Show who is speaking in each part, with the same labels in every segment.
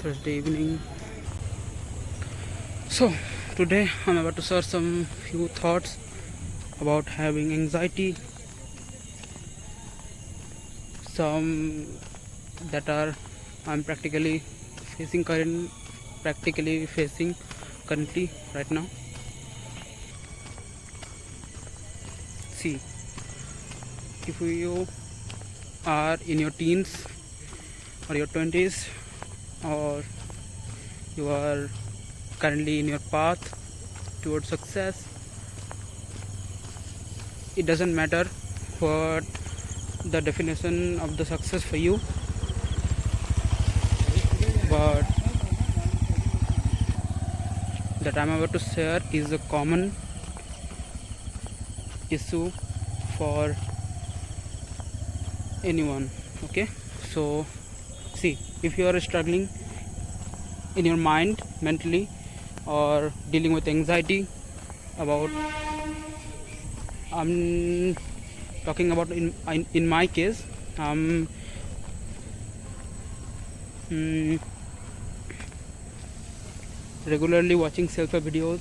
Speaker 1: Thursday evening. So today I'm about to share some few thoughts about having anxiety, some that are I'm practically facing currently right now. See, if you are in your teens or your 20s, or you are currently in your path towards success, it doesn't matter what the definition of the success for you, but that I'm about to share is a common issue for anyone. Okay, so see, if you are struggling in your mind mentally or dealing with anxiety about, I'm talking about in my case, I'm regularly watching self-help videos,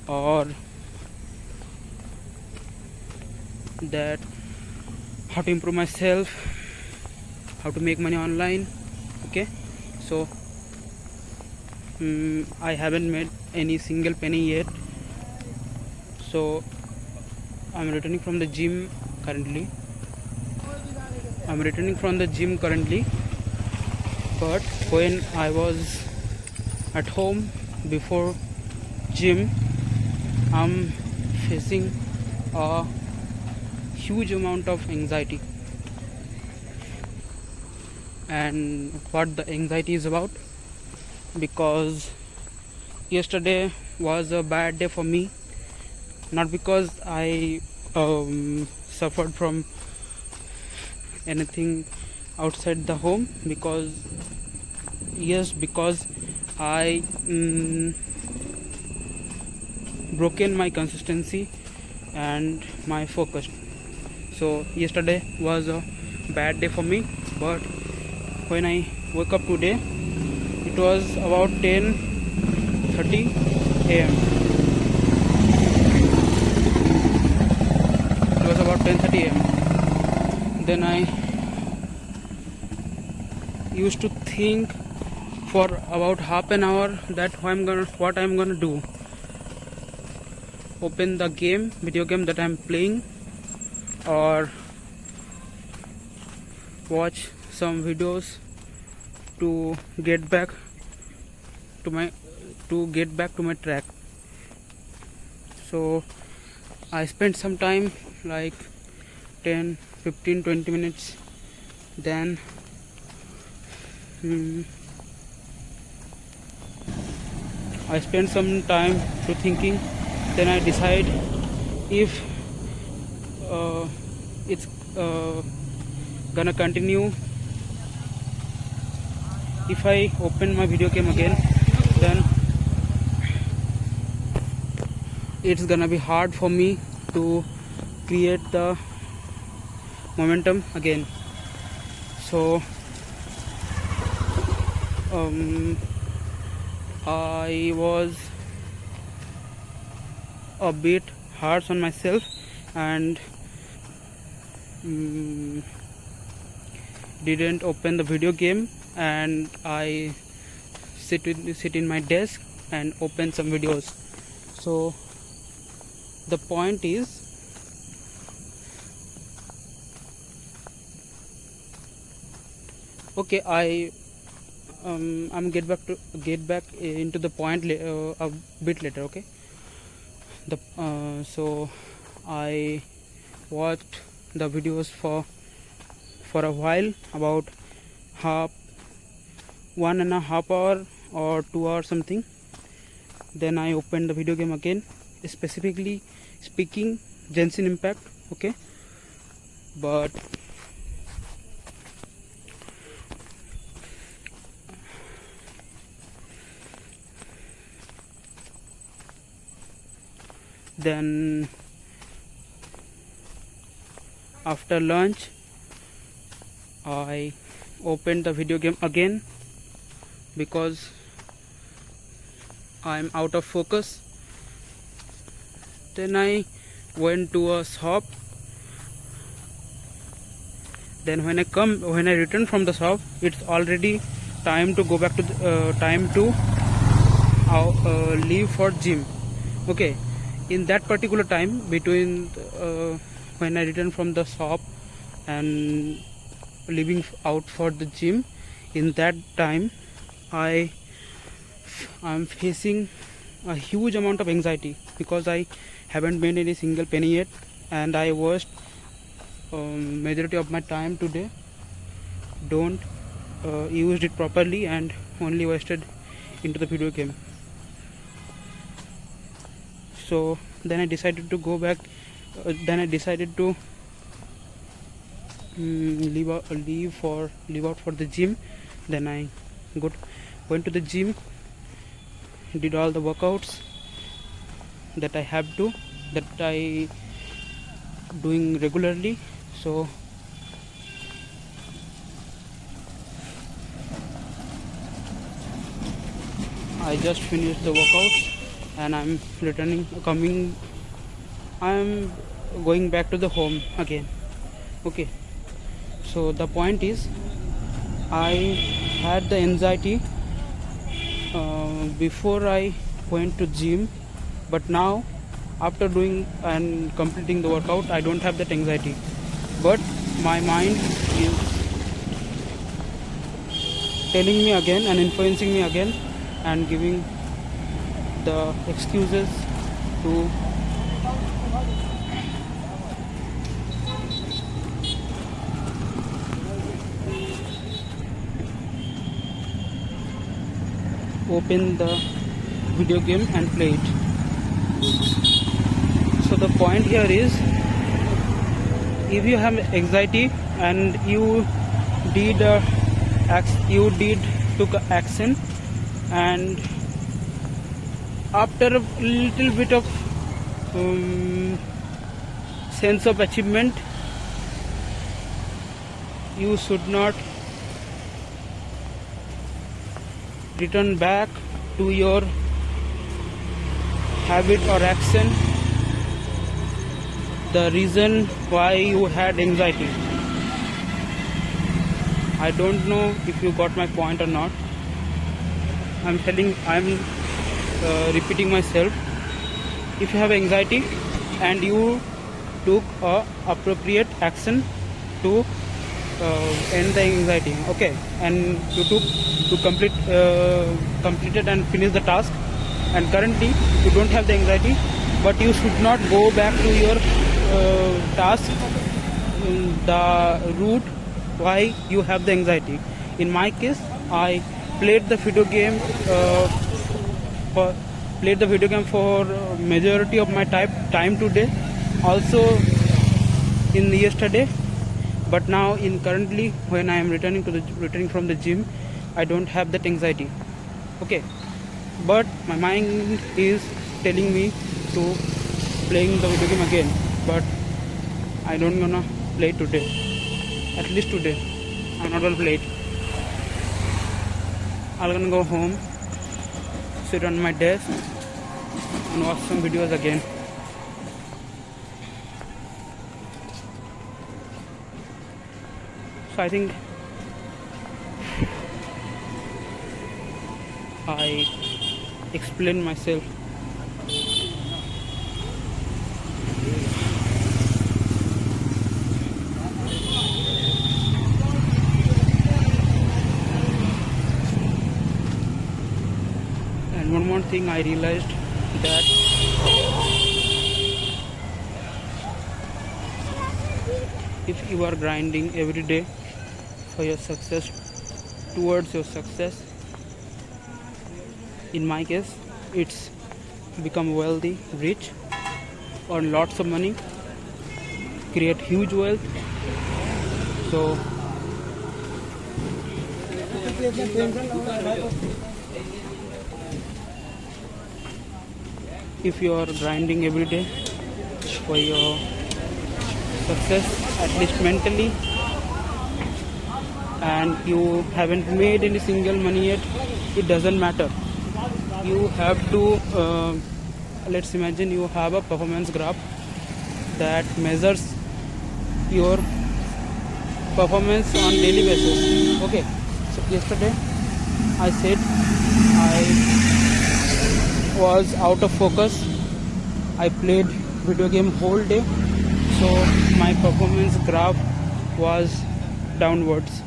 Speaker 1: or that how to improve myself, how to make money online. Okay, so I haven't made any single penny yet, so I'm returning from the gym currently. But when I was at home before gym, I'm facing a huge amount of anxiety. And what the anxiety is about, because yesterday was a bad day for me, not because I suffered from anything outside the home, because I broken my consistency and my focus. So yesterday was a bad day for me, but when I woke up today, it was about 10:30 a.m. It was about 10:30 a.m. Then I used to think for about half an hour that what I'm gonna do. Open the video game that I'm playing, or watch some videos to get back to my track. So I spent some time, like 10, 15, 20 minutes. Then I spent some time to thinking. Then I decide if it's gonna continue. If I open my video game again, then it's gonna be hard for me to create the momentum again. So I was a bit harsh on myself, and didn't open the video game, and I sit in my desk and open some videos. So the point is, okay, I'm get back into the point a bit later. Okay, so I watched the videos for a while, about 1.5 hour or 2 hours something. Then I opened the video game again, specifically speaking Genshin Impact. Okay, but then after lunch I opened the video game again because I'm out of focus. Then I went to a shop. Then when I return from the shop, it's already time to go back to leave for gym. Okay, in that particular time between when I return from the shop and leaving out for the gym, in that time I'm facing a huge amount of anxiety because I haven't made any single penny yet, and I wasted majority of my time today. Don't used it properly and only wasted into the video game. So then I decided to go back. Then I decided to leave out for the gym. Then I went to the gym, did all the workouts that I doing regularly. So I just finished the workouts and I'm going back to the home again. Okay, so the point is, I had the anxiety before I went to gym, but now after doing and completing the workout, I don't have that anxiety, but my mind is telling me again and influencing me again and giving the excuses to open the video game and play it. So the point here is, if you have anxiety and you took action, and after a little bit of sense of achievement, you should not return back to your habit or action, the reason why you had anxiety. I don't know if you got my point or not. I'm repeating myself. If you have anxiety and you took appropriate action to end the anxiety, okay, and you took to completed and finish the task, and currently you don't have the anxiety, but you should not go back to your task, the route why you have the anxiety. In my case, I played the video game for majority of my time today, also in yesterday, but now currently when I am returning from the gym, I don't have that anxiety. Okay, but my mind is telling me to playing the video game again, but I don't gonna play today. At least today I'm not gonna play it. I'm gonna go home, sit on my desk and watch some videos again. So I think I explained myself. And one more thing I realized, that if you are grinding every day for your success, towards your success, in my case it's become wealthy, rich, earn lots of money, create huge wealth. So if you are grinding every day for your success, at least mentally, and you haven't made any single money yet, it doesn't matter. You have to let's imagine you have a performance graph that measures your performance on daily basis. Okay, so yesterday I said I was out of focus. I played video game whole day, so my performance graph was downwards,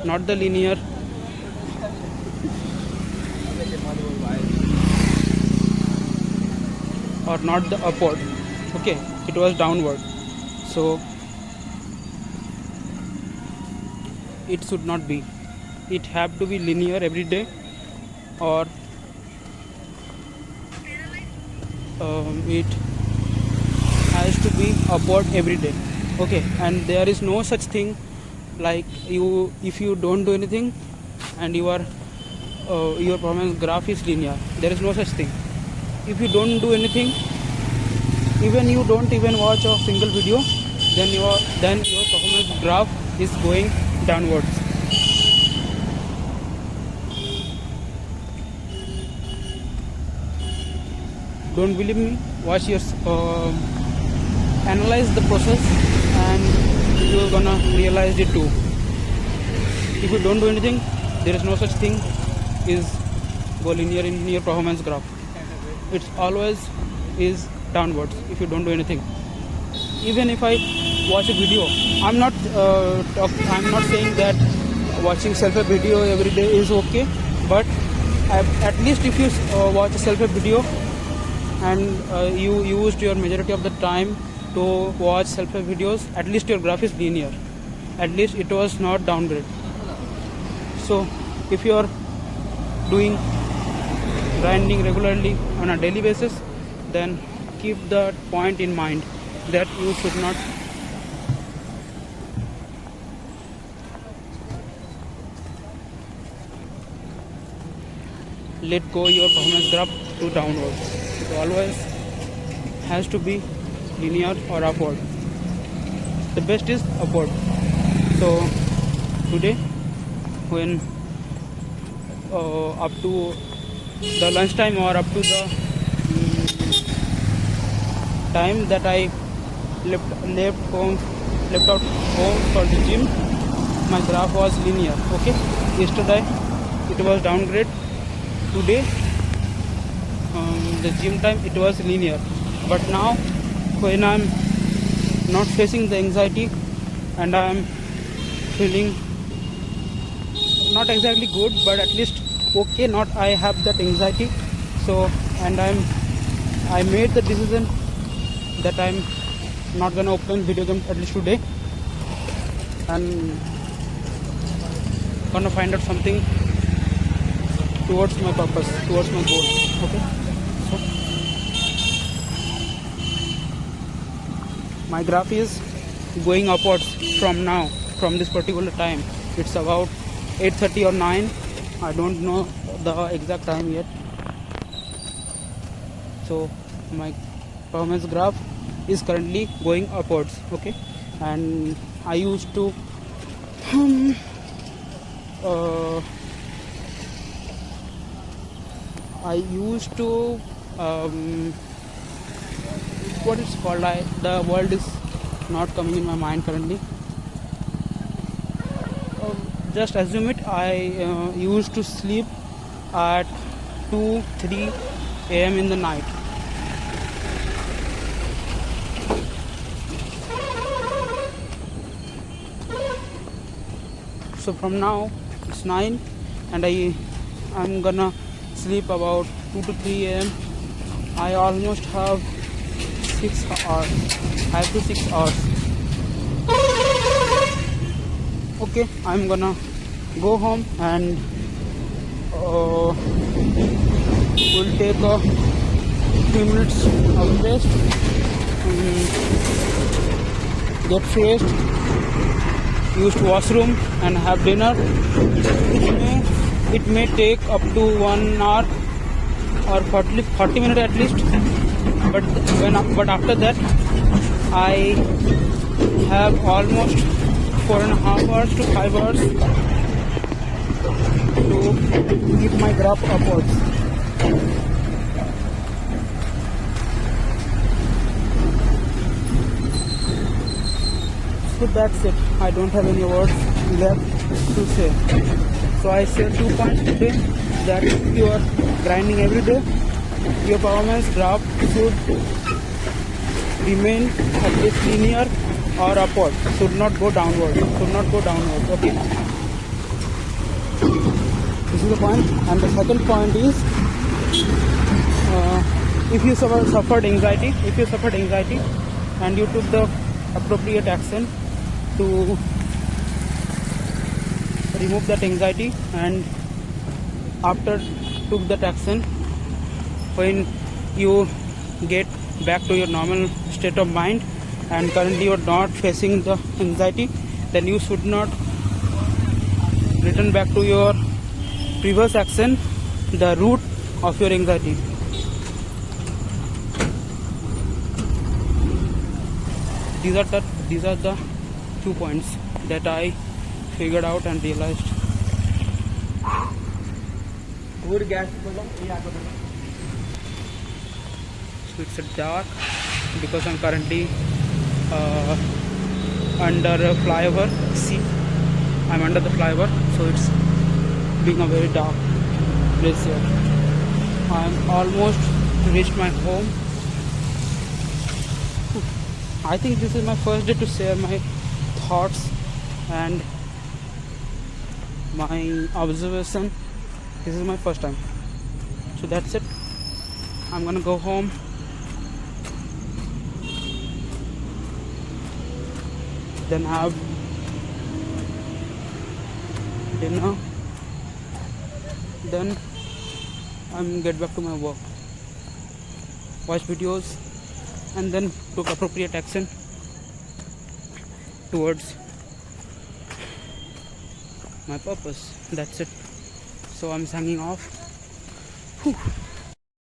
Speaker 1: not the linear, or not the upward. Okay, it was downward. So it should not be. It have to be linear every day, or it has to be upward every day. Okay, and there is no such thing like you, if you don't do anything and your performance graph is linear. There is no such thing. If you don't do anything, even you don't even watch a single video, then your performance graph is going downwards. Don't believe me? Watch your analyze the process, and you're gonna realize it too. If you don't do anything, there is no such thing is go linear in your performance graph. It's always is downwards if you don't do anything. Even if I watch a video, I'm not saying that watching self-help video every day is okay, but at least if you watch a self-help video and you used your majority of the time to watch self-help videos, at least your graph is linear. At least it was not downgrade. So if you are doing grinding regularly on a daily basis, then keep that point in mind that you should not let go your performance graph to downward. It always has to be linear or upward. The best is upward. So today, when up to the lunchtime or up to the time that I left out home for the gym, my graph was linear. Okay, yesterday it was downgrade. Today the gym time it was linear. But now when I'm not facing the anxiety and I'm feeling not exactly good, but at least okay, not I have that anxiety. So and I made the decision that I'm not gonna open video game at least today, and gonna find out something towards my purpose, towards my goal. Okay, so my graph is going upwards from now, from this particular time. It's about 8:30 or 9. I don't know the exact time yet. So my performance graph is currently going upwards. Okay, and I used to what it's called, the word is not coming in my mind currently. Just assume it, I used to sleep at 2-3 a.m. in the night. So from now it's 9 and I'm gonna sleep about 2 to 3 a.m. I almost have 6 hours, 5 to 6 hours. Okay, I'm gonna go home and we'll take a few minutes of rest, get fresh, use washroom and have dinner. It may take up to 1 hour or 40 minutes at least, but after that I have almost 4.5 hours to 5 hours to keep my graph upwards. So that's it. I don't have any words left to say. So I said 2 points today, that if you are grinding every day, your performance graph should remain at least linear or upward, should not go downward, okay. This is the point. And the second point is, if you suffered anxiety and you took the appropriate action to remove that anxiety, and after took that action, when you get back to your normal state of mind and currently you are not facing the anxiety, then you should not return back to your previous action, the root of your anxiety. These are the 2 points that I figured out and realized. So it's dark because I'm currently under a flyover. See, I'm under the flyover, so it's being a very dark place here. I'm almost reached my home. I think this is my first day to share my thoughts and my observation. This is my first time. So that's it. I'm gonna go home. Then have dinner. Then I'm get back to my work. Watch videos and then took appropriate action towards my purpose. That's it. So I'm signing off. Whew.